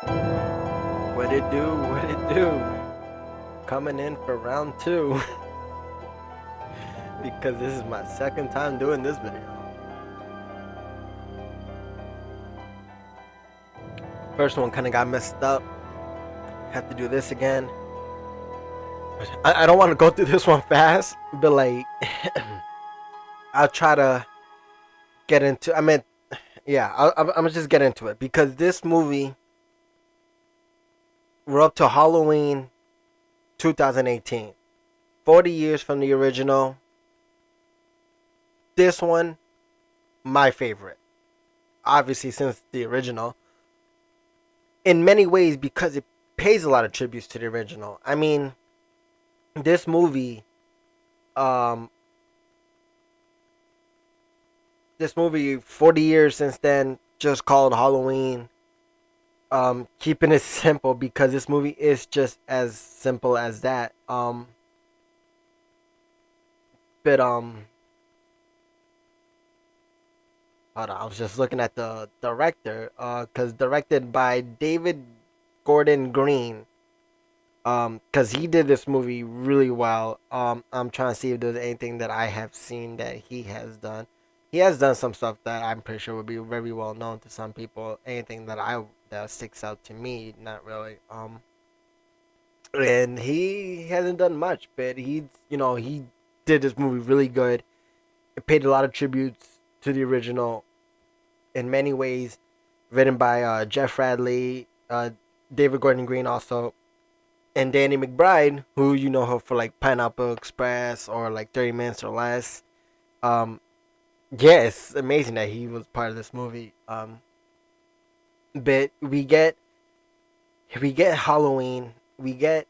What it do? What it do? Coming in for round two because this is my second time doing this video. First one kind of got messed up. Have to do this again. I don't want to go through this one fast, but like I'll try to get into. Yeah, I'm gonna just get into it because this movie. We're up to Halloween 2018. 40 years from the original. This one, my favorite. Obviously, since the original. In many ways, because it pays a lot of tributes to the original. I mean, this movie, um, 40 years since then, just called Halloween. Keeping it simple because this movie is just as simple as that. But hold on, I was just looking at the director, cause directed by David Gordon Green. Cause he did this movie really well. I'm trying to see if there's anything that I have seen that he has done. He has done some stuff that I'm pretty sure would be very well known to some people. Anything that sticks out to me, not really. And he hasn't done much, but he did this movie really good. It paid a lot of tributes to the original in many ways, written by Jeff Radley, David Gordon Green also, and Danny McBride, who you know her for like Pineapple Express or like 30 Minutes or Less. Um, yeah, it's amazing that he was part of this movie. But we get Halloween, we get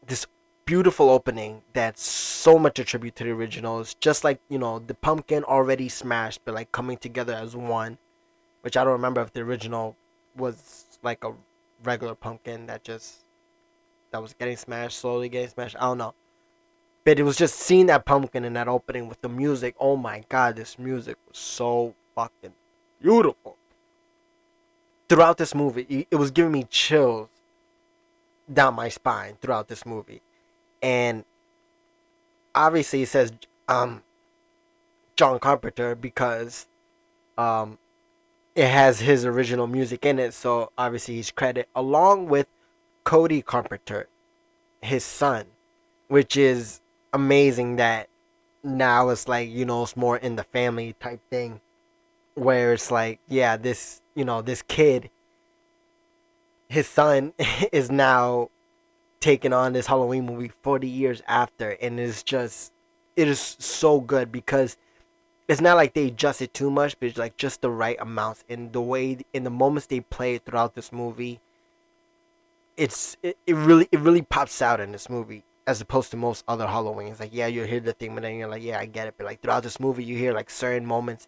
this beautiful opening that's so much a tribute to the original. It's just like the pumpkin already smashed, but like coming together as one, which I don't remember if the original was like a regular pumpkin that was getting smashed, slowly getting smashed. I don't know. But it was just seeing that pumpkin in that opening with the music. Oh my god, this music was so fucking beautiful. Throughout this movie, it was giving me chills down my spine throughout this movie. And obviously it says um John Carpenter because um it has his original music in it, so obviously he's credit along with Cody Carpenter, his son, which is amazing that now it's like, it's more in the family type thing where it's like, yeah, this kid, his son is now taking on this Halloween movie 40 years after, and it is so good because it's not like they adjusted too much, but it's like just the right amounts in the moments they play throughout this movie. It really pops out in this movie as opposed to most other Halloweens. Like, yeah, you hear the thing, but then you're like, yeah, I get it. But like throughout this movie, you hear like certain moments.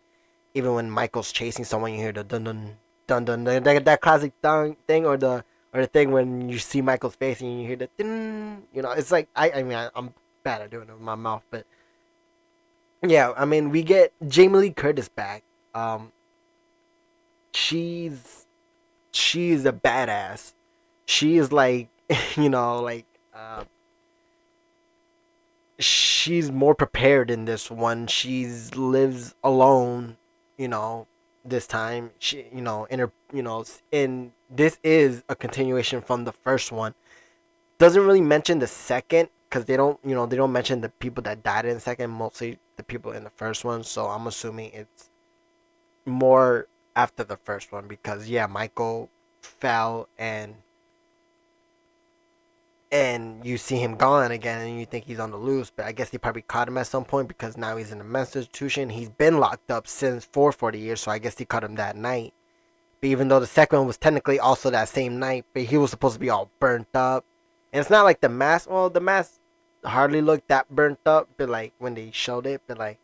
Even when Michael's chasing someone, you hear the dun dun dun dun, that classic dun thing, or the thing when you see Michael's face and you hear the dun. It's like I'm bad at doing it with my mouth, but yeah, I mean, we get Jamie Lee Curtis back. Um, she's she's a badass. She is like, like she's more prepared in this one. She's lives alone, you know, this time. She, in her, and this is a continuation from the first one. Doesn't really mention the second because they don't mention the people that died in the second. Mostly the people in the first one. So I'm assuming it's more after the first one because yeah, Michael fell and you see him gone again and you think he's on the loose, but I guess they probably caught him at some point because now he's in a mental institution. He's been locked up since for 40 years, so I guess they caught him that night. But even though the second one was technically also that same night, but he was supposed to be all burnt up. And it's not like the mask, well, the mask hardly looked that burnt up, but like when they showed it, but like,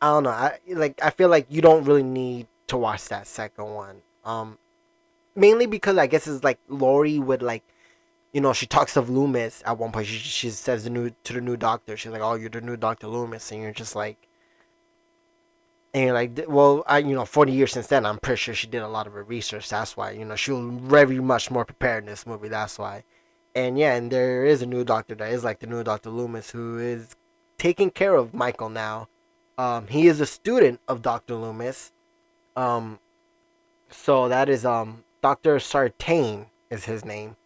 I don't know. I feel like you don't really need to watch that second one. Mainly because I guess it's like Lori would like she talks of Loomis at one point. She says to the new doctor, she's like, "Oh, you're the new Doctor Loomis," and you're just like, And you're like, well, 40 years since then, I'm pretty sure she did a lot of her research. That's why, she was very much more prepared in this movie. That's why. And yeah, and there is a new doctor that is like the new Dr. Loomis who is taking care of Michael now. He is a student of Dr. Loomis. Um, so that is Dr. Sartain is his name.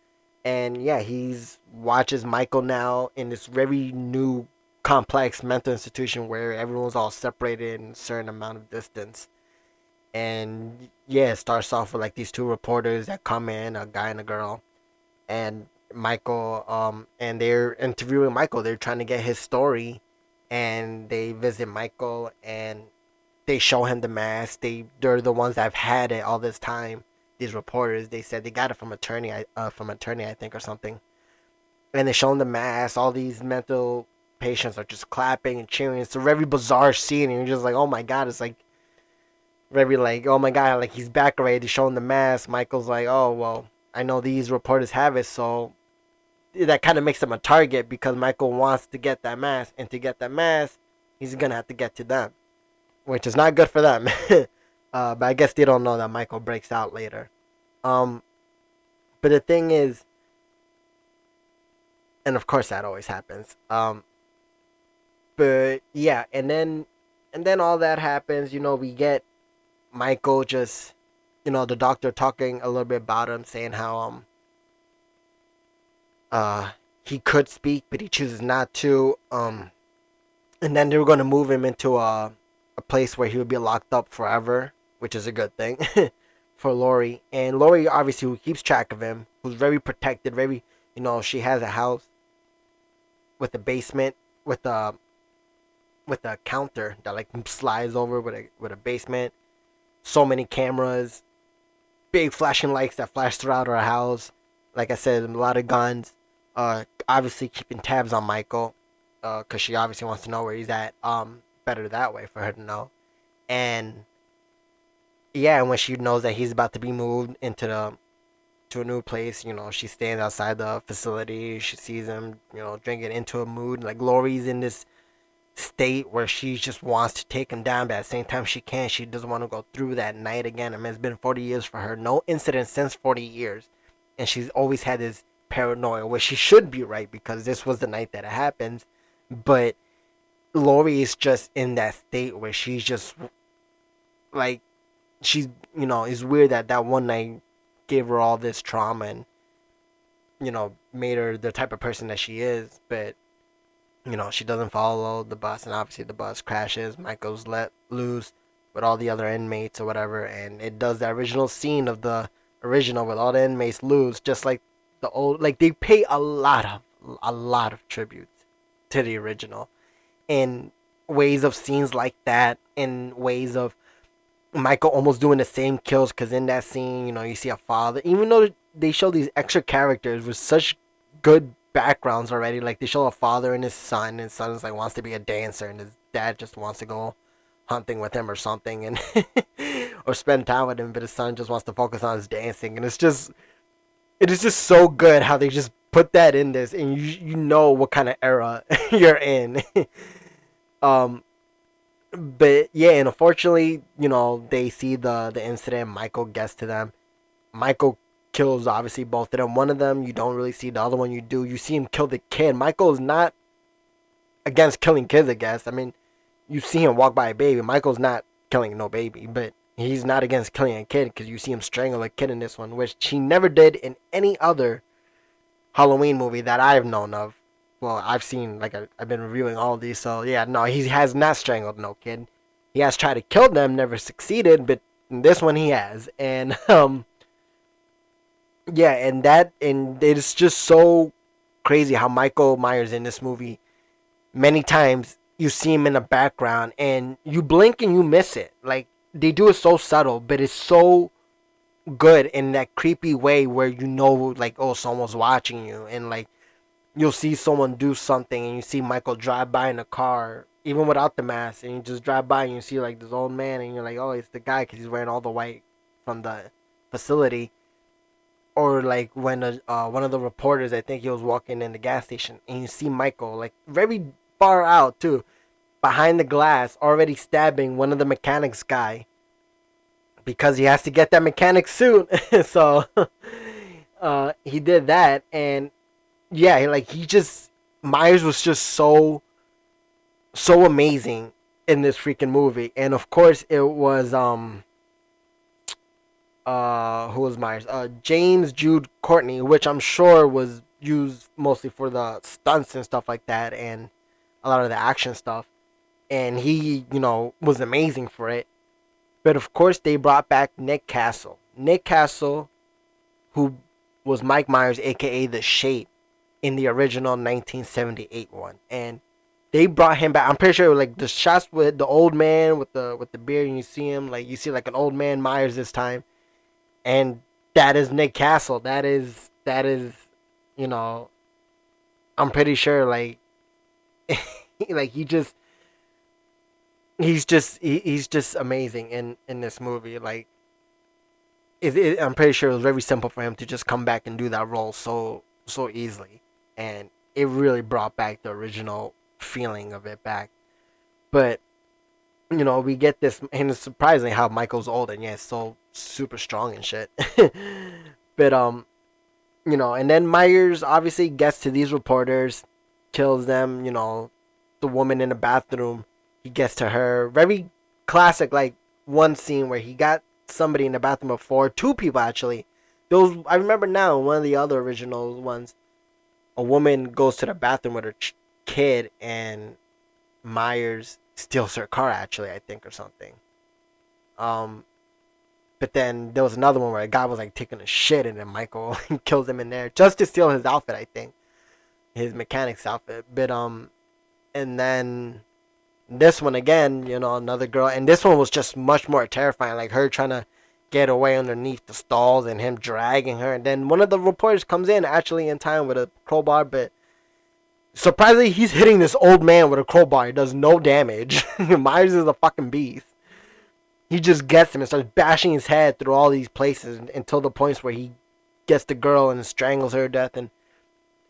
And yeah, he's watches Michael now in this very new complex mental institution where everyone's all separated in a certain amount of distance. And yeah, it starts off with like these two reporters that come in, a guy and a girl, and Michael, and they're interviewing Michael. They're trying to get his story, and they visit Michael, and they show him the mask. They're the ones that have had it all this time. These reporters, they said they got it from attorney, I think, or something. And they show him the mask. All these mental patients are just clapping and cheering. It's a very bizarre scene, and you're just like, oh my god, it's like very like, oh my god, like he's back already. They show him the mask. Michael's like, oh well, I know these reporters have it, so that kind of makes him a target because Michael wants to get that mask, and to get that mask, he's gonna have to get to them, which is not good for them. But I guess they don't know that Michael breaks out later. Um, but the thing is, and of course that always happens. But yeah, and then all that happens. We get Michael just, the doctor talking a little bit about him, saying how uh he could speak, but he chooses not to. And then they were going to move him into a place where he would be locked up forever, which is a good thing for Lori. And Lori, obviously, who keeps track of him, who's very protected, very, she has a house with a basement with a counter that like slides over with a basement. So many cameras, big flashing lights that flash throughout her house. Like I said, a lot of guns. Obviously keeping tabs on Michael, because she obviously wants to know where he's at. Better that way for her to know. And yeah, and when she knows that he's about to be moved to a new place, she stands outside the facility. She sees him, drinking into a mood. Like Lori's in this state where she just wants to take him down, but at the same time she can't. She doesn't want to go through that night again. I mean, it's been 40 years for her. No incident since 40 years. And she's always had this paranoia, where she should be right because this was the night that it happens. But Lori is just in that state where she's just like, she's, it's weird that that one night gave her all this trauma and, made her the type of person that she is. But she doesn't follow the bus, and obviously the bus crashes. Michael's let loose with all the other inmates or whatever, and it does the original scene of the original with all the inmates loose, just like the old. Like they pay a lot of tributes to the original in ways of scenes like that, in ways of Michael almost doing the same kills. Because in that scene, you see a father, even though they show these extra characters with such good backgrounds already. Like they show a father and his son. His son is like wants to be a dancer, and his dad just wants to go hunting with him or something, and or spend time with him. But his son just wants to focus on his dancing, and it is just so good how they just put that in this, and you know what kind of era you're in. um, but yeah, and unfortunately, they see the incident. Michael gets to them. Michael kills obviously both of them. One of them you don't really see. The other one you do. You see him kill the kid. Michael is not against killing kids, I guess. I mean, you see him walk by a baby. Michael's not killing no baby, but he's not against killing a kid because you see him strangle a kid in this one, which he never did in any other Halloween movie that I've known of. Well, I've seen, like, I've been reviewing all of these, so yeah, no, he has not strangled no kid. He has tried to kill them, never succeeded, but in this one he has. And yeah, and it's just so crazy how Michael Myers in this movie, many times you see him in the background and you blink and you miss it. Like they do it so subtle, but it's so good in that creepy way where like, oh, someone's watching you. And like you'll see someone do something and you see Michael drive by in a car even without the mask, and you just drive by and you see like this old man and you're like, oh, it's the guy because he's wearing all the white from the facility. Or like when one of the reporters, I think he was walking in the gas station, and you see Michael like very far out too, behind the glass, already stabbing one of the mechanics guy because he has to get that mechanic suit. So he did that, and yeah, he just Myers was just so amazing in this freaking movie, and of course it was who was Myers? James Jude Courtney, which I'm sure was used mostly for the stunts and stuff like that, and a lot of the action stuff. And he, was amazing for it. But of course, they brought back Nick Castle. Nick Castle, who was Mike Myers, aka the Shape, in the original 1978 one, and they brought him back. I'm pretty sure like the shots with the old man with the beard, and you see him like you see like an old man Myers this time, and that is Nick Castle. That is, you know, I'm pretty sure like like he's just amazing in this movie. Like I'm pretty sure it was very simple for him to just come back and do that role so easily, and it really brought back the original feeling of it back. But we get this, and it's surprising how Michael's old and yet so super strong and shit. But and then Myers obviously gets to these reporters, kills them. The woman in the bathroom, he gets to her. Very classic, like one scene where he got somebody in the bathroom before, two people actually. Those I remember now. One of the other original ones, a woman goes to the bathroom with her kid, and Myers steals her car actually, I think, or something. Um, but then there was another one where a guy was like taking a shit, and then Michael kills him in there just to steal his outfit, I think, his mechanic's outfit. But and then this one again, another girl, and this one was just much more terrifying, like her trying to get away underneath the stalls and him dragging her, and then one of the reporters comes in actually in time with a crowbar, but surprisingly he's hitting this old man with a crowbar. It does no damage. Myers is a fucking beast. He just gets him and starts bashing his head through all these places until the points where he gets the girl and strangles her to death. And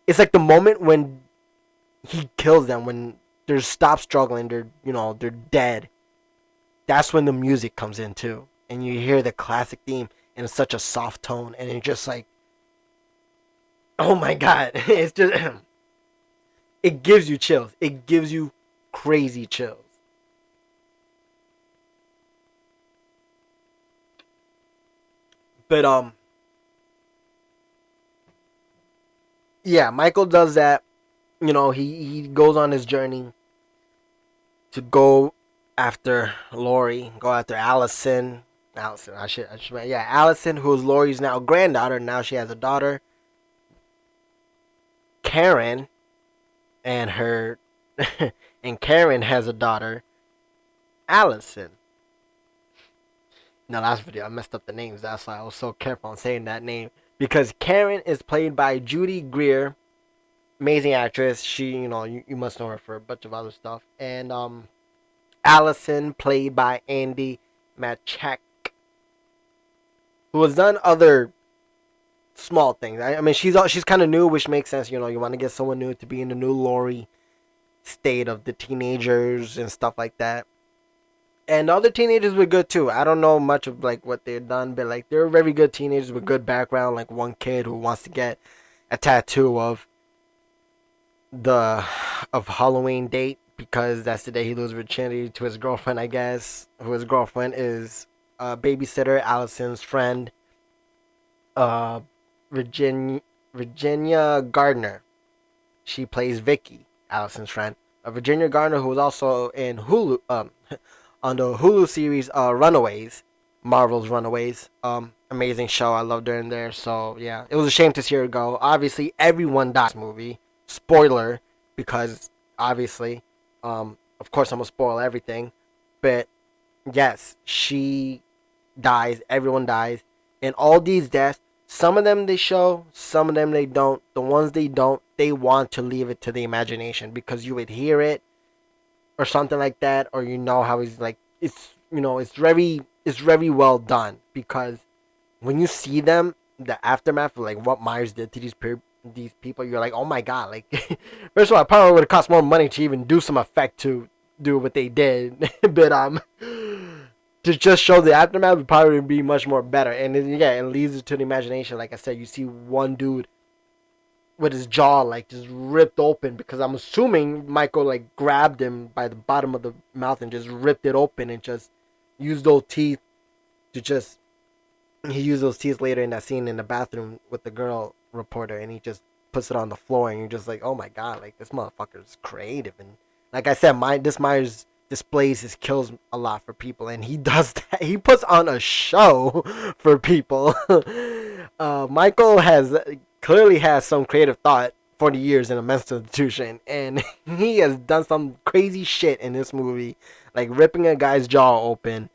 it's like the moment when he kills them, when they stop struggling, they're dead. That's when the music comes in too, and you hear the classic theme in such a soft tone, and it's just like, oh my god, it's just it gives you chills. It gives you crazy chills. But yeah, Michael does that. He goes on his journey to go after Lori, go after Allison. Allison, yeah, Allison, who's Lori's now granddaughter. Now she has a daughter, Karen, and her, and Karen has a daughter, Allison. In the last video, I messed up the names. That's why I was so careful on saying that name, because Karen is played by Judy Greer, amazing actress. She, you must know her for a bunch of other stuff, and Allison, played by Andy Machek, who has done other small things. I mean, she's kind of new, which makes sense. You want to get someone new to be in the new Lori state of the teenagers and stuff like that. And the other teenagers were good too. I don't know much of like what they've done, but like they're very good teenagers with good background. Like one kid who wants to get a tattoo the of Halloween date because that's the day he loses virginity to his girlfriend, I guess. Who his girlfriend is babysitter Allison's friend, uh, Virginia Gardner. She plays Vicky, Allison's friend. Virginia Gardner, who was also in Hulu, on the Hulu series Runaways, Marvel's Runaways. Amazing show. I loved her in there. So yeah, it was a shame to see her go. Obviously, everyone dies in this movie. Spoiler, because obviously, of course, I'm gonna spoil everything. But yes, she dies. Everyone dies, and all these deaths. Some of them they show, some of them they don't. The ones they don't, they want to leave it to the imagination because you would hear it or something like that, or how he's like it's very well done because when you see them, the aftermath of like what Myers did to these people, you're like, oh my god, like first of all, it probably would have cost more money to even do some effect to do what they did. But to just show the aftermath would probably be much more better. And yeah, it leads it to the imagination. Like I said, you see one dude with his jaw like just ripped open because I'm assuming Michael like grabbed him by the bottom of the mouth and just ripped it open and just used those teeth to just he used those teeth later in that scene in the bathroom with the girl reporter, and he just puts it on the floor, and you're just like, oh my god, like this motherfucker's creative. And like I said, this Myers displays his kills a lot for people, and he does that. He puts on a show for people. Michael has clearly has some creative thought 40 years in a mental institution, and he has done some crazy shit in this movie, like ripping a guy's jaw open,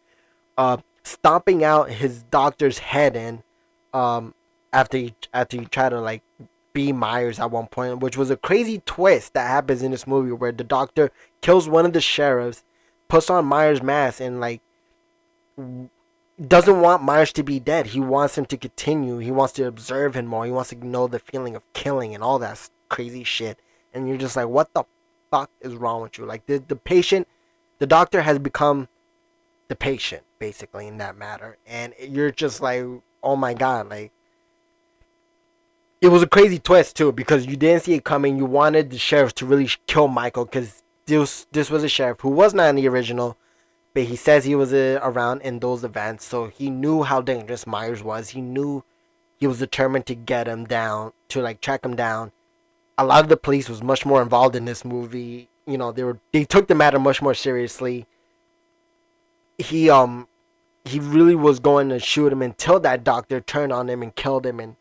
stomping out his doctor's head in, after he tried to like be Myers at one point, which was a crazy twist that happens in this movie where the doctor kills one of the sheriffs, puts on Myers' mask, and like doesn't want Myers to be dead. He wants him to continue. He wants to observe him more. He wants to know the feeling of killing and all that crazy shit. And you're just like, what the fuck is wrong with you? Like the patient, the doctor has become the patient basically in that matter, and you're just like, oh my god, like it was a crazy twist too because you didn't see it coming. You wanted the sheriff to really kill Michael because this was a sheriff who was not in the original, but he says he was around in those events, so he knew how dangerous Myers was. He knew he was determined to get him down, to like track him down. A lot of the police was much more involved in this movie. You know, they took the matter much more seriously. He he really was going to shoot him until that doctor turned on him and killed him, and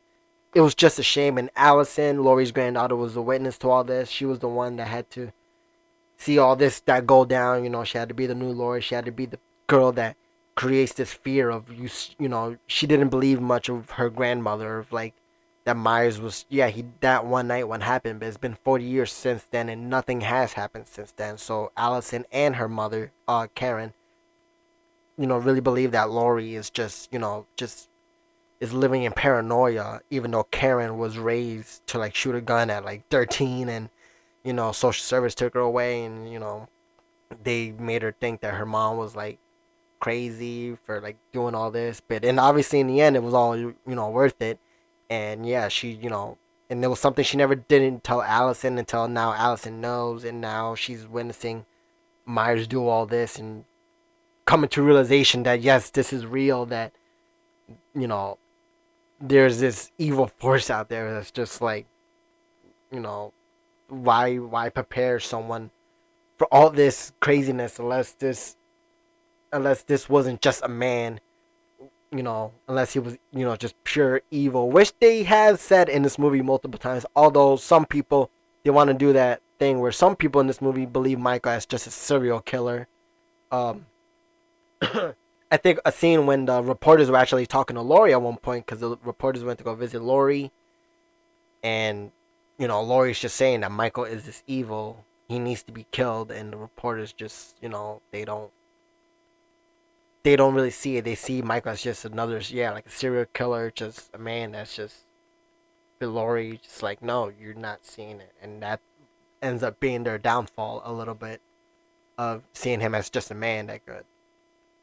it was just a shame. And Allison, Laurie's granddaughter, was a witness to all this. She was the one that had to see all this that go down. You know, she had to be the new Laurie. She had to be the girl that creates this fear of you. You know, she didn't believe much of her grandmother, of like that Myers was. Yeah, he that one night when happened, but it's been 40 years since then, and nothing has happened since then. So Allison and her mother, Karen, you know, really believe that Laurie is just, you know, just is living in paranoia, even though Karen was raised to like shoot a gun at like 13, and you know, social service took her away, and you know, they made her think that her mom was like crazy for like doing all this, but and obviously in the end it was all, you know, worth it. And yeah, she, you know, and it was something she never didn't tell Allison until now. Allison knows, and now she's witnessing Myers do all this and coming to realization that yes, this is real, that you know, there's this evil force out there that's just like, you know, why prepare someone for all this craziness unless this wasn't just a man, you know, unless he was, you know, just pure evil, which they have said in this movie multiple times. Although some people, they want to do that thing where some people in this movie believe Michael as just a serial killer. um I think a scene when the reporters were actually talking to Laurie at one point, because the reporters went to go visit Laurie, and you know, Laurie's just saying that Michael is this evil, he needs to be killed, and the reporters just, you know, they don't really see it. They see Michael as just another, yeah, like a serial killer, just a man that's just. But Laurie just like, no, you're not seeing it, and that ends up being their downfall a little bit, of seeing him as just a man that could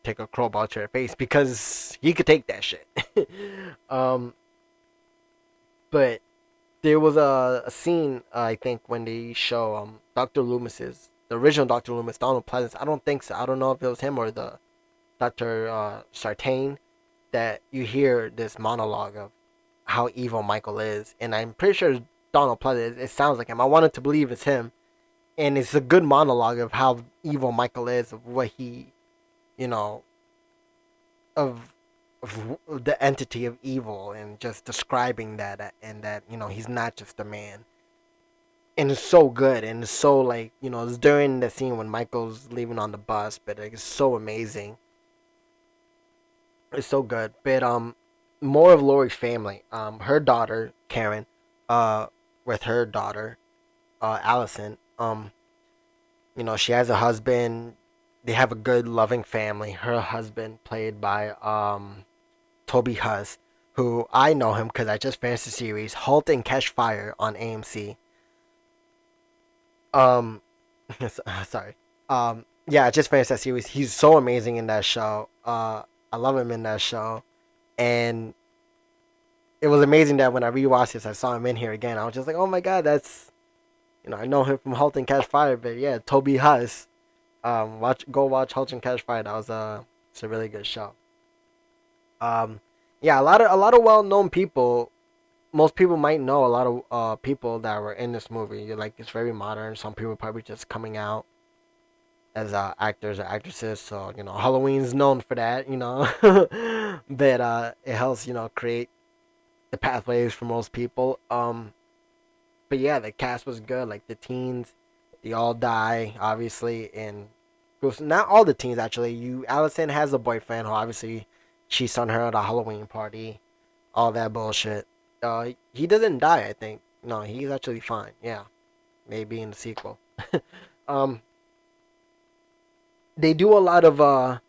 take a crowbar to her face, because he could take that shit. um, but there was a scene, I think, when they show Dr. Loomis's, the original Dr. Loomis, Donald Pleasance. I don't think so. I don't know if it was him or the Dr. Sartain, that you hear this monologue of how evil Michael is, and I'm pretty sure it's Donald Pleasance. It sounds like him. I wanted to believe it's him, and it's a good monologue of how evil Michael is, of what he, you know, of the entity of evil, and just describing that, and that, you know, he's not just a man. And it's so good, and it's so like, you know, it's during the scene when Michael's leaving on the bus, but like, it's so amazing. It's so good. But more of Lori's family. Her daughter Karen, uh, with her daughter, Allison. You know, she has a husband. They have a good, loving family. Her husband, played by Toby Huss, who I know him because I just finished the series *Halt and Catch Fire* on AMC. Um, sorry. Yeah, I just finished that series. He's so amazing in that show. I love him in that show, and it was amazing that when I rewatched this, I saw him in here again. I was just like, oh my god, that's I know him from *Halt and Catch Fire*, but yeah, Toby Huss. Go watch *Halt and Catch Fire*. That was it's a really good show. Um, yeah, a lot of well known people. Most people might know a lot of people that were in this movie. Like it's very modern. Some people probably just coming out as actors or actresses. So Halloween's known for that. But it helps create the pathways for most people. But yeah, the cast was good. Like the teens, they all die obviously, and not all the teens actually. Allison has a boyfriend who obviously cheats on her at a Halloween party, all that bullshit. He doesn't die. I think no, he's actually fine. Yeah, maybe in the sequel. um, they do a lot of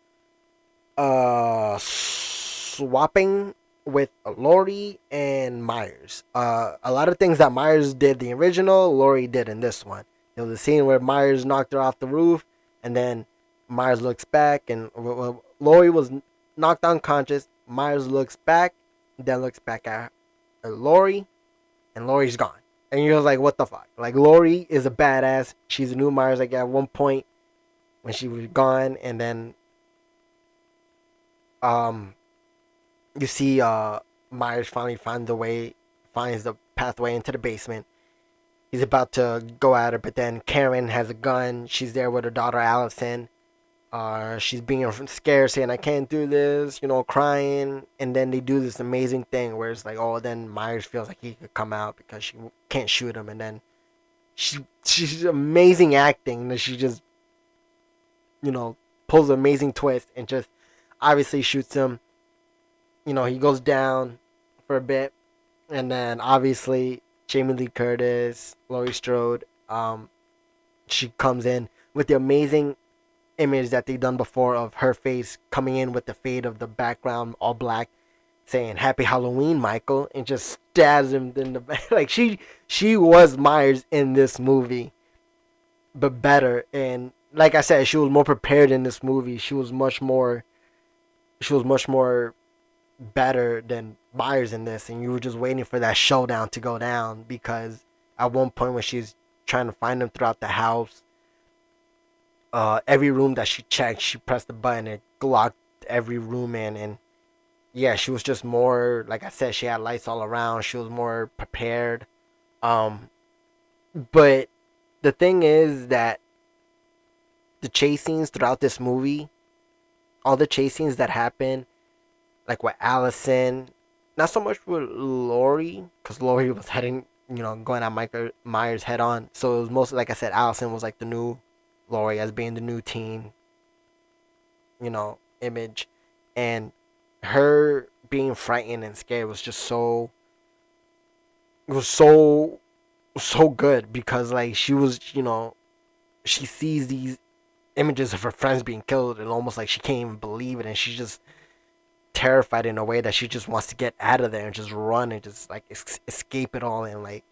swapping with Laurie and Myers. A lot of things that Myers did the original, Laurie did in this one. There was a scene where Myers knocked her off the roof, and then Myers looks back, and Laurie was knocked unconscious. Myers looks back, then looks back at Laurie, and Laurie's gone. And you're like, what the fuck? Like Laurie is a badass. She's a new Myers. Like at one point when she was gone, and then um you see Myers finally finds the pathway into the basement. He's about to go at her, but then Karen has a gun. She's there with her daughter Allison. She's being scared, saying, "I can't do this," crying. And then they do this amazing thing where it's like, oh, then Myers feels like he could come out because she can't shoot him, and then she's amazing acting. And she just pulls an amazing twist and just obviously shoots him. He goes down for a bit, and then obviously Jamie Lee Curtis, Laurie Strode, she comes in with the amazing image that they done before of her face coming in with the fade of the background all black, saying "Happy Halloween, Michael," and just stabs him in the back. Like she was Myers in this movie, but better. And like I said, she was more prepared in this movie. She was much more better than Myers in this, and you were just waiting for that showdown to go down because at one point when she's trying to find him throughout the house, every room that she checked, she pressed the button and locked every room in, and yeah, she was just more like I said, she had lights all around. She was more prepared. Um, but the thing is that the chase scenes throughout this movie, all the chase scenes that happen, like with Allison, not so much with Laurie, because Laurie was heading, going at Michael Myers head on. So it was mostly, like I said, Allison was like the new Laurie as being the new teen, image. And her being frightened and scared was just it was so good because, like, she was, she sees these images of her friends being killed and almost like she can't even believe it. And she's just terrified in a way that she just wants to get out of there and just run and just like escape it all, and like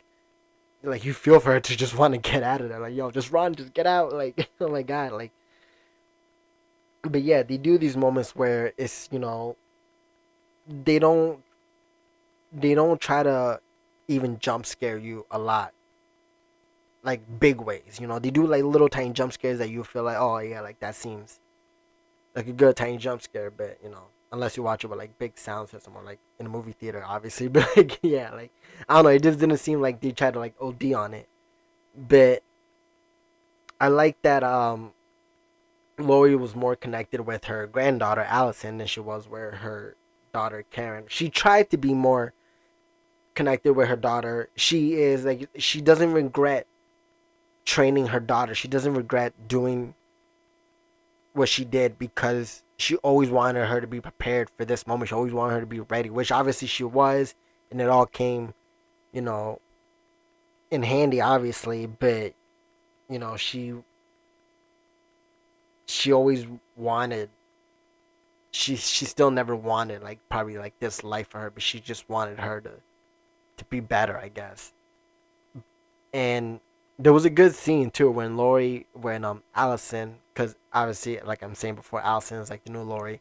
you feel for her to just want to get out of there, like, yo, just run, just get out, like oh my god, like. But yeah, they do these moments where it's they don't they don't try to even jump scare you a lot, like big ways. They do like little tiny jump scares that you feel like, oh yeah, like that seems like a good tiny jump scare, but unless you watch it with like big sound system or like in a movie theater, obviously. But like, yeah, like I don't know, it just didn't seem like they tried to like OD on it. But I like that Lori was more connected with her granddaughter Allison than she was with her daughter Karen. She tried to be more connected with her daughter. She is like, she doesn't regret training her daughter. She doesn't regret doing what she did because she always wanted her to be prepared for this moment. She always wanted her to be ready, which obviously she was, and it all came, you know, in handy, obviously. But she always wanted. She still never wanted like probably like this life for her, but she just wanted her to be better, I guess. And There was a good scene too when Allison, because obviously, like I'm saying before, Allison is like the new Lori,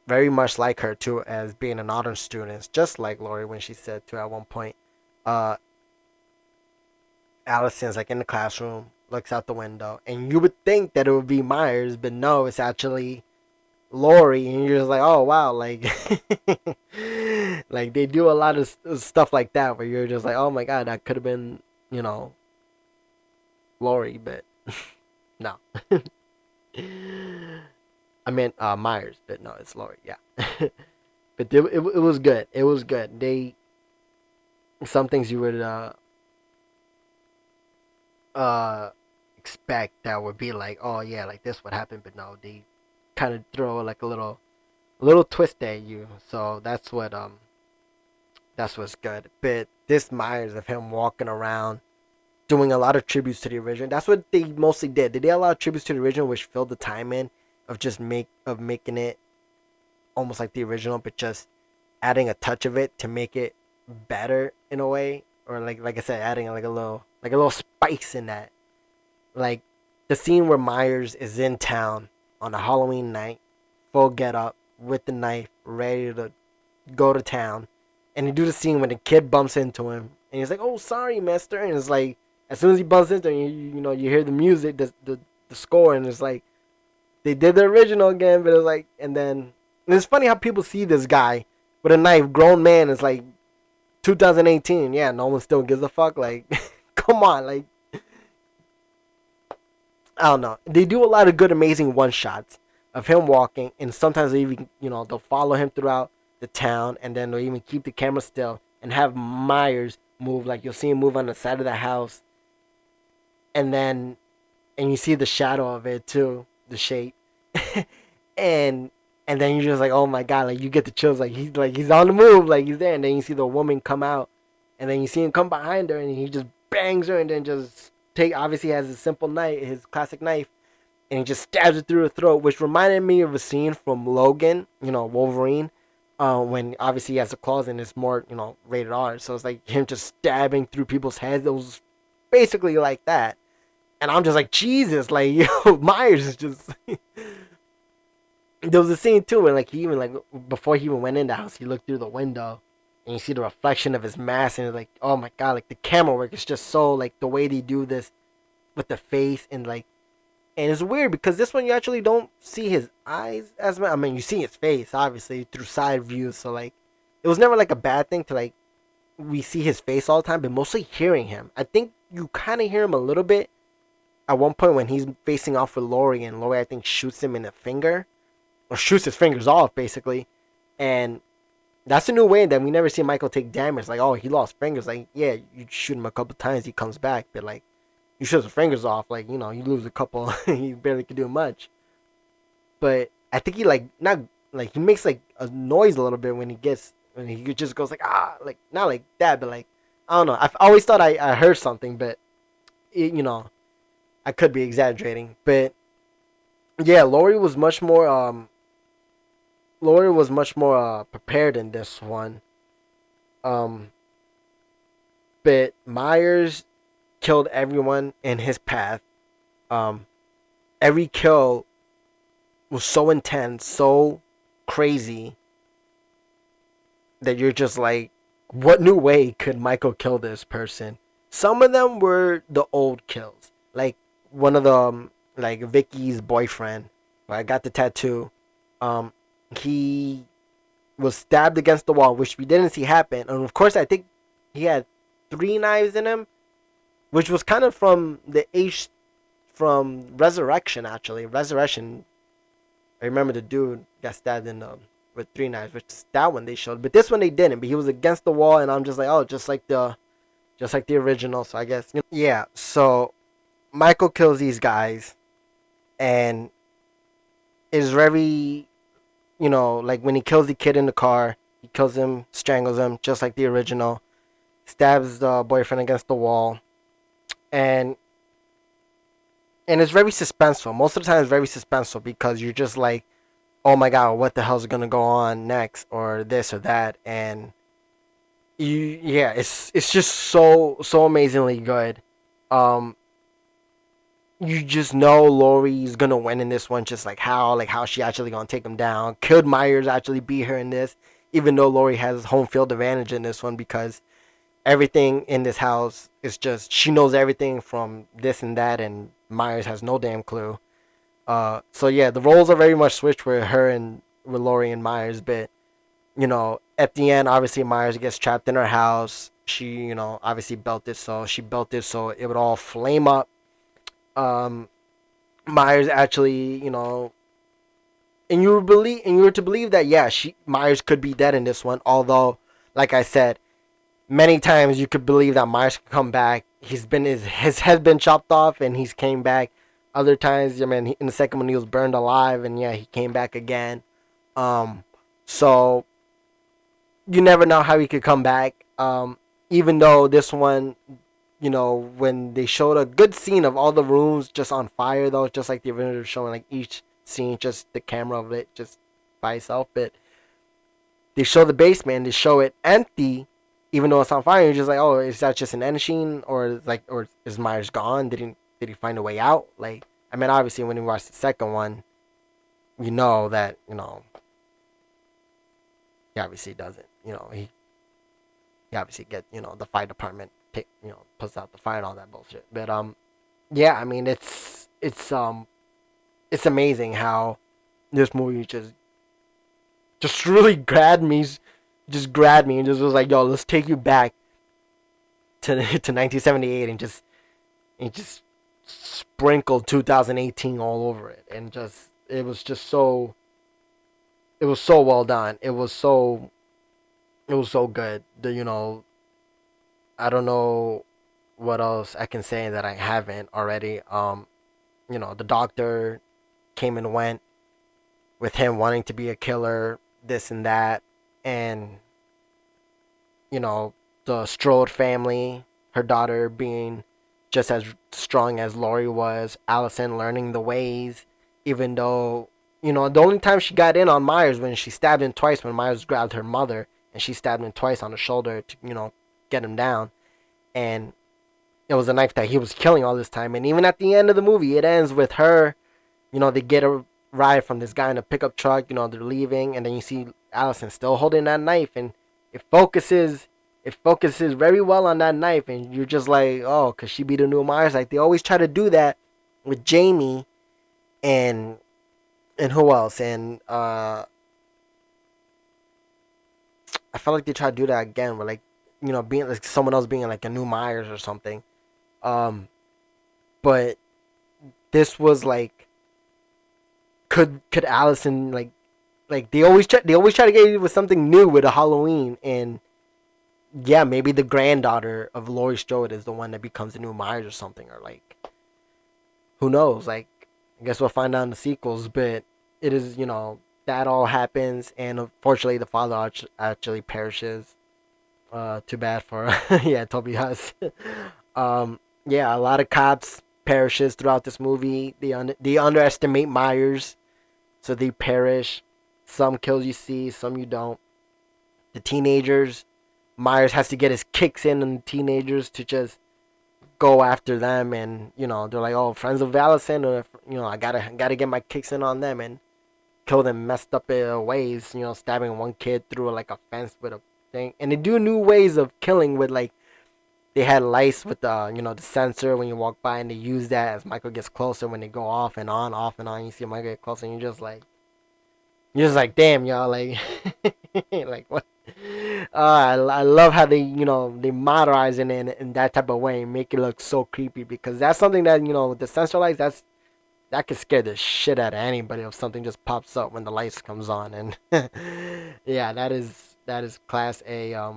very much like her too as being an honor student, just like Lori when she said to at one point, uh, Allison's like in the classroom, looks out the window, and you would think that it would be Myers, but no, it's actually Lori, and you're just like, oh wow, like, like they do a lot of stuff like that where you're just like, oh my god, that could have been, you know, Lori, but no. I meant Myers, but no, it's Lori. Yeah, but it was good. It was good. They some things you would uh expect that would be like, oh yeah, like this would happen, but no, they kind of throw like a little twist at you. So that's what's good. But this Myers of him walking around doing a lot of tributes to the original. That's what they mostly did. They did a lot of tributes to the original, which filled the time in of just making it almost like the original, but just adding a touch of it to make it better in a way, or like I said, adding like a little spice in that. Like the scene where Myers is in town on a Halloween night, full get up with the knife, ready to go to town, and you do the scene when the kid bumps into him, and he's like, "Oh, sorry, Mister," and it's like as soon as he bumps into him, you hear the music, the score, and it's like they did the original again, but it's like, and it's funny how people see this guy with a knife, grown man, is like 2018. Yeah, no one still gives a fuck. Like, come on, like I don't know. They do a lot of good, amazing one shots of him walking, and sometimes they even, they'll follow him throughout the town, and then they'll even keep the camera still and have Myers move. Like you'll see him move on the side of the house, and then and you see the shadow of it too, the shape, and and then you're just like, oh my god, like you get the chills, like he's on the move, like he's there, and then you see the woman come out, and then you see him come behind her, and he just bangs her, and then just take obviously he has his simple knife, his classic knife, and he just stabs it through the throat, which reminded me of a scene from Logan, Wolverine, when obviously he has the claws and it's more, rated R. So it's like him just stabbing through people's heads. It was basically like that. And I'm just like, Jesus, like, Myers is just. There was a scene too where, like, he even, like, before he even went in the house, he looked through the window and you see the reflection of his mask, and it's like, oh my god, like, the camera work is just so, like, the way they do this with the face, and, like, and it's weird because this one you actually don't see his eyes as much. I mean, you see his face obviously through side views, so like it was never like a bad thing to like we see his face all the time, but mostly hearing him. I think you kind of hear him a little bit at one point when he's facing off with Lori, and Lori I think shoots him in the finger or shoots his fingers off basically, and that's a new way that we never see Michael take damage. Like, oh, he lost fingers. Like, yeah, you shoot him a couple times, he comes back, but like you shoot his fingers off, like, you lose a couple, he barely could do much. But I think he like not like he makes like a noise a little bit when he just goes like, ah, like not like that, but like I don't know. I've always thought I heard something, but I could be exaggerating. But yeah, Lori was much more prepared in this one. Um, but Myers killed everyone in his path. Um, every kill was so intense, so crazy that you're just like, what new way could Michael kill this person? Some of them were the old kills, like one of them, like Vicky's boyfriend, where I got the tattoo. Um, he was stabbed against the wall, which we didn't see happen, and of course, I think he had 3 knives in him, which was kind of from Resurrection. Actually, Resurrection, I remember the dude got stabbed in with 3 knives, which is that one they showed, but this one they didn't. But he was against the wall, and I'm just like, oh, just like the original. So I guess yeah. So Michael kills these guys, and is very, like when he kills the kid in the car, he kills him, strangles him, just like the original. Stabs the boyfriend against the wall, and it's very suspenseful. Most of the time, it's very suspenseful because you're just like, oh my god, what the hell's gonna go on next, or this or that, and yeah, it's just so amazingly good. you just know Lori's gonna win in this one. Just like how she actually gonna take him down. Could Myers actually beat her in this? Even though Lori has home field advantage in this one because everything in this house is just she knows everything from this and that, and Myers has no damn clue. So yeah, the roles are very much switched with her and with Lori and Myers, but at the end, obviously Myers gets trapped in her house. She, obviously built it so it would all flame up. Um, Myers actually, and you were to believe that yeah, Myers could be dead in this one. Although, like I said, many times you could believe that Myers could come back. His head been chopped off and he's came back. Other times, I mean, in the second one he was burned alive and yeah, he came back again. Um, so you never know how he could come back. Even though this one, when they showed a good scene of all the rooms just on fire, though, just like the original showing, like each scene, just the camera of it just by itself. But they show the basement, they show it empty, even though it's on fire. You're just like, oh, is that just an end machine, or is Myers gone? Did he find a way out? Like, I mean, obviously, when you watch the second one, you know that he obviously doesn't. He obviously get the fire department puts out the fire and all that bullshit. But yeah, I mean it's amazing how this movie just really grabbed me and just was like, yo, let's take you back to 1978 and just sprinkle 2018 all over it, and just it was so well done. It was so good. I don't know what else I can say that I haven't already. The doctor came and went with him wanting to be a killer, this and that, and you know the Strode family, her daughter being just as strong as Lori was, Allison learning the ways, even though the only time she got in on Myers when she stabbed him twice when Myers grabbed her mother and she stabbed him twice on the shoulder to get him down, and it was a knife that he was killing all this time. And even at the end of the movie, it ends with her. They get a ride from this guy in a pickup truck. They're leaving, and then you see Allison still holding that knife, and it focuses. It focuses very well on that knife, and you're just like, oh, cause she be the new Myers. Like they always try to do that with Jamie, and who else? And I felt like they tried to do that again with being like someone else being like a new Myers or something. Um, but this was like, could Allison like they always try to get you with something new with a Halloween, and yeah, maybe the granddaughter of Laurie Strode is the one that becomes the new Myers or something, or like who knows? Like I guess we'll find out in the sequels, but it is that all happens, and unfortunately the father actually perishes. Too bad for yeah, Toby Huss. Yeah, a lot of cops perishes throughout this movie. They underestimate Myers, so they perish. Some kills you see, some you don't. The teenagers, Myers has to get his kicks in on the teenagers to just go after them, and they're like, oh, friends of Allison, or I gotta get my kicks in on them and kill them messed up ways. Stabbing one kid through like a fence with a thing, and they do new ways of killing with like they had lights with the sensor when you walk by, and they use that as Michael gets closer when they go off and on, off and on. You see Michael get closer, and you're just like, damn, y'all, like, like what? I love how they moderize it in that type of way and make it look so creepy, because that's something that with the sensor lights, that could scare the shit out of anybody if something just pops up when the lights comes on. And yeah, that is class A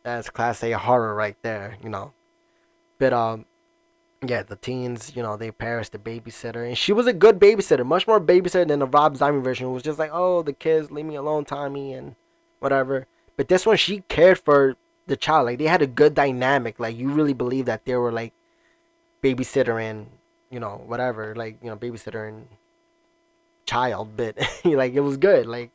that's class A horror right there. But yeah, the teens, they perish the babysitter, and she was a good babysitter, much more babysitter than the Rob Zombie version, who was just like, oh, the kids, leave me alone, Tommy, and whatever. But this one, she cared for the child. Like they had a good dynamic. Like you really believe that they were like babysitter and whatever, like babysitter and child. But like it was good. Like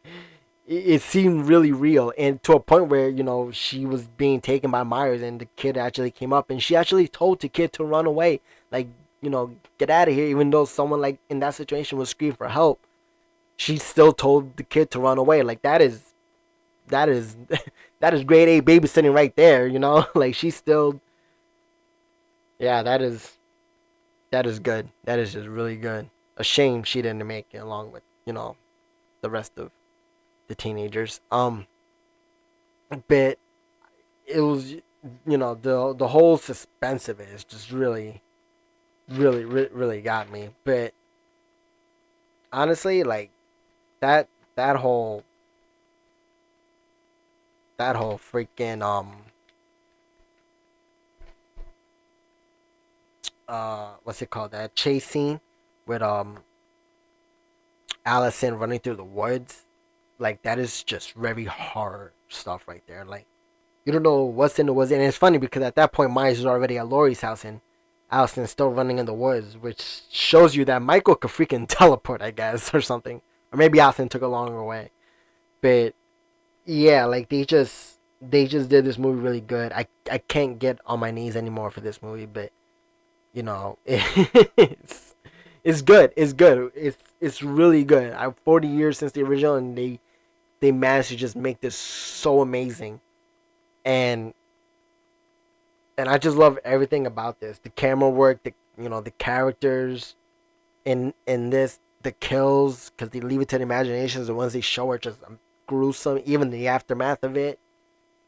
it seemed really real, and to a point where she was being taken by Myers, and the kid actually came up, and she actually told the kid to run away. Like get out of here. Even though someone like in that situation was screaming for help, she still told the kid to run away. Like that is that is grade A babysitting right there. Like she's still, yeah, that is good. That is just really good. A shame she didn't make it along with the rest of the teenagers. But it was the whole suspense of it is just really, really, really got me. But honestly, like that that whole freaking what's it called, that chase scene with Allison running through the woods, like that is just very hard stuff right there. Like you don't know what's in the woods, and it's funny because at that point Myers is already at Laurie's house and Allison's still running in the woods, which shows you that Michael could freaking teleport, I guess, or something, or maybe Allison took a longer way. But yeah, like they just did this movie really good. I can't get on my knees anymore for this movie, but it's good. It's good. It's really good. I'm 40 years since the original, and they managed to just make this so amazing, and I just love everything about this. The camera work, the characters in this, the kills, because they leave it to the imaginations. The ones they show are just gruesome, even the aftermath of it,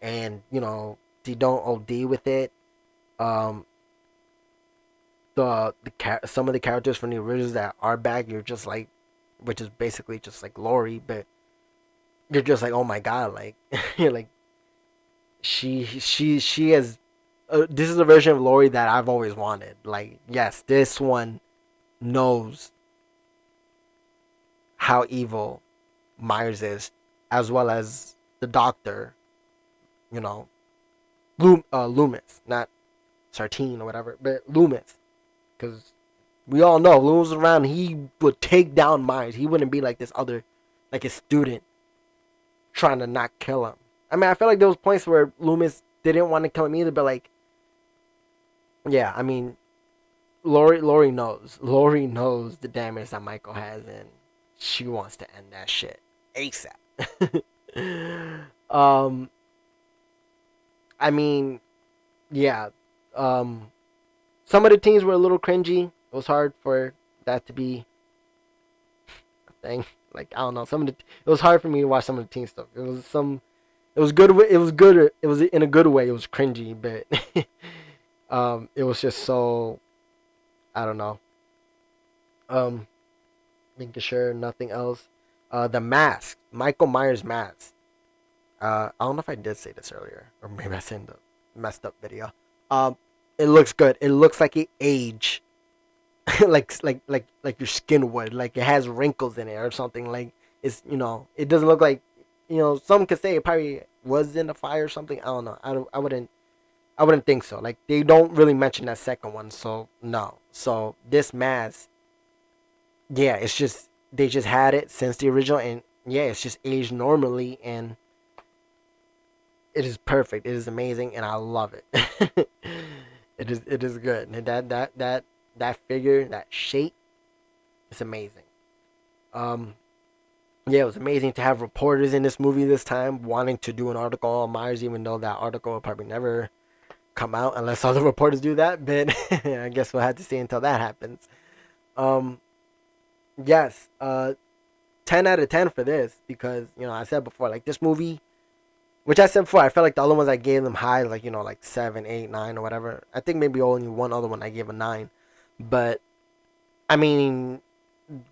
and they don't OD with it. Um, some of the characters from the originals that are back, you're just like, which is basically just like Lori, but you're just like, oh my god, like you're like, she has. This is the version of Lori that I've always wanted. Like, yes, this one knows how evil Myers is, as well as the Doctor. You know, Loomis, not Sartine or whatever, but Loomis, because we all know Loomis was around. He would take down Myers. He wouldn't be like this other, like his student, trying to not kill him. I mean, I feel like there was points where Loomis didn't want to kill him either, but like, yeah, I mean, Lori knows. Lori knows the damage that Michael has, and she wants to end that shit ASAP. um, I mean, yeah. Um, some of the teams were a little cringy. It was hard for that to be a thing. Like I don't know, it was hard for me to watch some of the team stuff. It was good. It was good. It was in a good way. It was cringy, but it was just so, I don't know. Um, Making sure nothing else. The mask, Michael Myers mask. I don't know if I did say this earlier, or maybe I sent the messed up video. Um, it looks good. It looks like it age, like your skin would. Like it has wrinkles in it or something. Like it doesn't look like, some could say it probably was in the fire or something. I don't know. I wouldn't think so. Like they don't really mention that second one, so no. So this mask, yeah, it's just they just had it since the original, and yeah, it's just aged normally, and it is perfect. It is amazing, and I love it. It is good. And that figure, that shape, is amazing. Um, yeah, it was amazing to have reporters in this movie this time wanting to do an article on Myers, even though that article will probably never come out unless other reporters do that. But I guess we'll have to see until that happens. Um, yes, 10 out of 10 for this, because I said before, like this movie, which I said before, I felt like the other ones I gave them high, like like 7, 8, 9, or whatever. I think maybe only one other one I gave a 9, but I mean,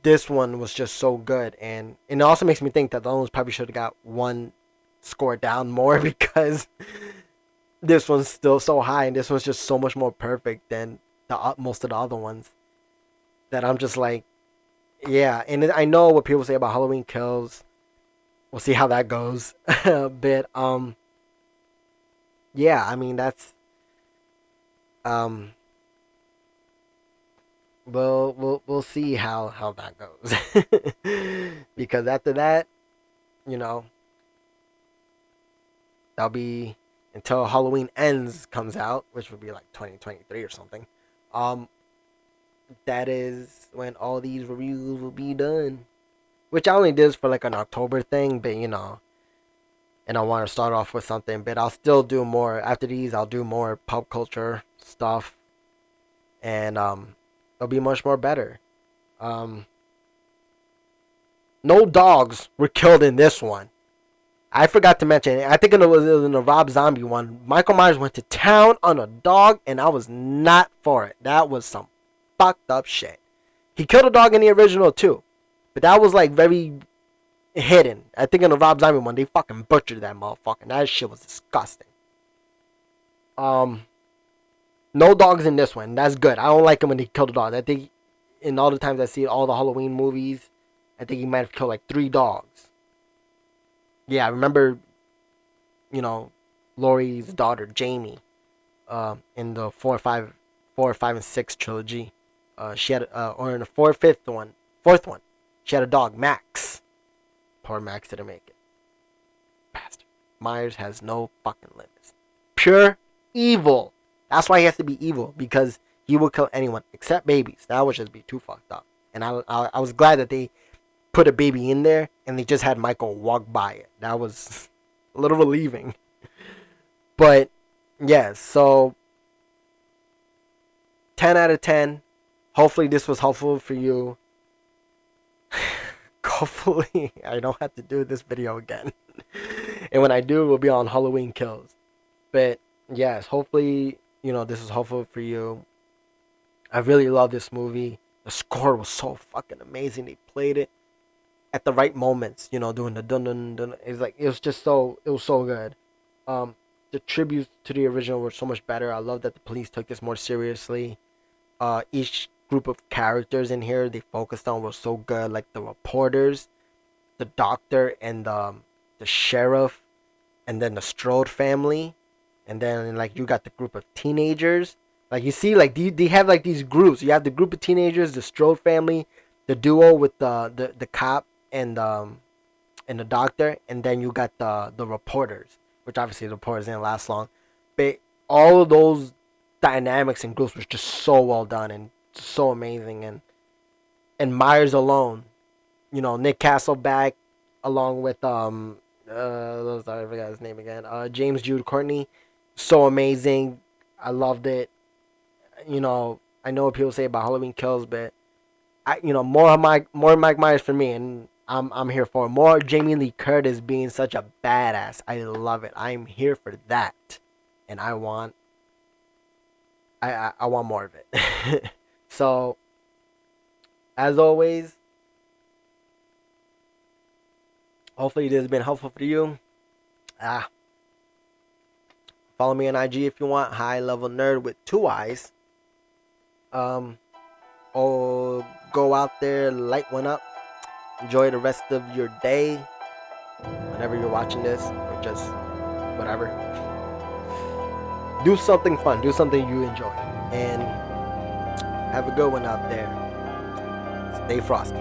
this one was just so good, and it also makes me think that the other ones probably should have got one score down more because this one's still so high, and this one's just so much more perfect than most of the other ones. That I'm just like, yeah, and I know what people say about Halloween Kills. We'll see how that goes, but yeah, I mean um, we'll see how that goes, because after that, you know, that'll be until Halloween Ends comes out, which would be like 2023 or something. Um, that is when all these reviews will be done. Which I only did for like an October thing, but and I want to start off with something, but I'll still do more after these. I'll do more pop culture stuff, and it'll be much more better. Um, no dogs were killed in this one. I forgot to mention. I think it was in the Rob Zombie one. Michael Myers went to town on a dog, and I was not for it. That was some fucked up shit. He killed a dog in the original too, but that was like very hidden. I think in the Rob Zombie one, they fucking butchered that motherfucker. That shit was disgusting. Um, no dogs in this one. That's good. I don't like him when he killed the dogs. I think in all the times I see all the Halloween movies, I think he might have killed like 3 dogs. Yeah, I remember, you know, Laurie's daughter Jamie, in the 4, 5, and 6 trilogy. She had, or in the fourth one, she had a dog, Max. Poor Max didn't make it. Bastard. Myers has no fucking limits. Pure evil. That's why he has to be evil, because he will kill anyone except babies. That would just be too fucked up. And I was glad that they put a baby in there and they just had Michael walk by it. That was a little relieving. But yeah, so 10 out of 10. Hopefully this was helpful for you. Hopefully I don't have to do this video again. And when I do, it will be on Halloween Kills. But yes, hopefully, this is helpful for you. I really love this movie. The score was so fucking amazing. They played it at the right moments, doing the dun dun dun. It was so good. The tributes to the original were so much better. I love that the police took this more seriously. Each group of characters in here they focused on was so good, like the reporters, the doctor, and the sheriff, and then the Strode family, and then like you got the group of teenagers. Like you see, like they have like these groups. You have the group of teenagers, the Strode family, the duo with the cop and the doctor, and then you got the reporters, which obviously the reporters didn't last long, but all of those dynamics and groups was just so well done and so amazing. And Myers alone, Nick Castleback, along with I forgot his name again, James Jude Courtney, so amazing. I loved it. I know what people say about Halloween Kills, but more Mike Myers for me, and I'm here for it. More Jamie Lee Curtis being such a badass. I love it. I'm here for that, and I want more of it. So, as always, hopefully this has been helpful for you. Follow me on IG if you want. High Level Nerd with 2 eyes. Or go out there, light one up. Enjoy the rest of your day. Whenever you're watching this, or just whatever. Do something fun. Do something you enjoy. And have a good one out there. Stay frosty.